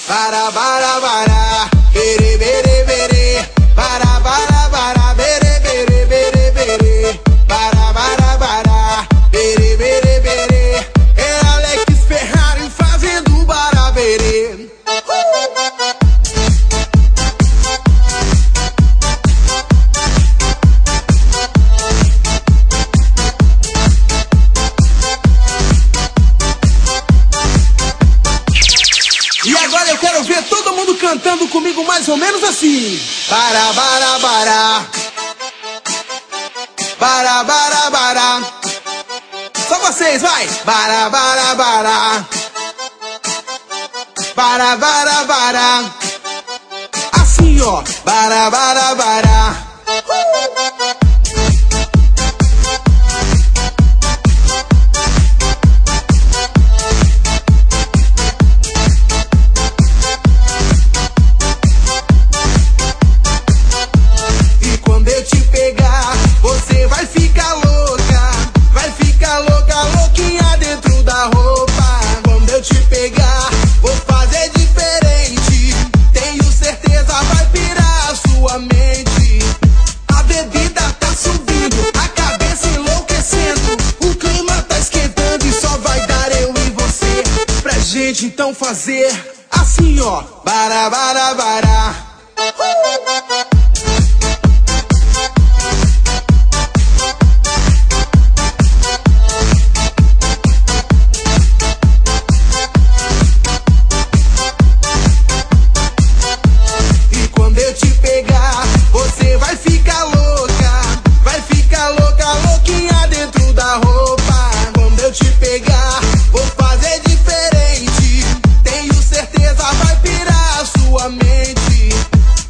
Bara, bara, bara, bere, bere, bere. Bara, bara, bara, bere, bere, bere, bere. Bara, bara, bara, bere, bere, bere. É Alex Ferrari fazendo baraberê. E agora eu quero ver todo mundo cantando comigo mais ou menos assim. Bara, bara, bara. Bara, bara, bara. Só vocês, vai. Bara, bara, bara. Bara, bara, bara. Assim, ó. Bara, bara, bara. Você vai ficar louca, louquinha dentro da roupa. Quando eu te pegar, vou fazer diferente. Tenho certeza vai pirar a sua mente. A bebida tá subindo, a cabeça enlouquecendo. O clima tá esquentando e só vai dar eu e você. Pra gente então fazer assim, ó. Bara, bara, bara. Você vai ficar louca, louquinha dentro da roupa. Quando eu te pegar, vou fazer diferente. Tenho certeza vai pirar a sua mente.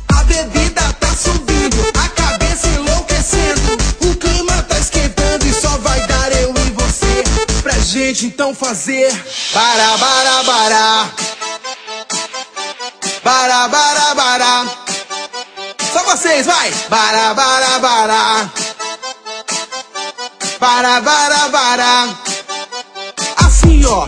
A bebida tá subindo, a cabeça enlouquecendo. O clima tá esquentando e só vai dar eu e você. Pra gente então fazer bara, bara, bara. Bara, bara, bara. Só vocês, vai! Bara, bara, bara. Bara, bara, bara. Assim, ó.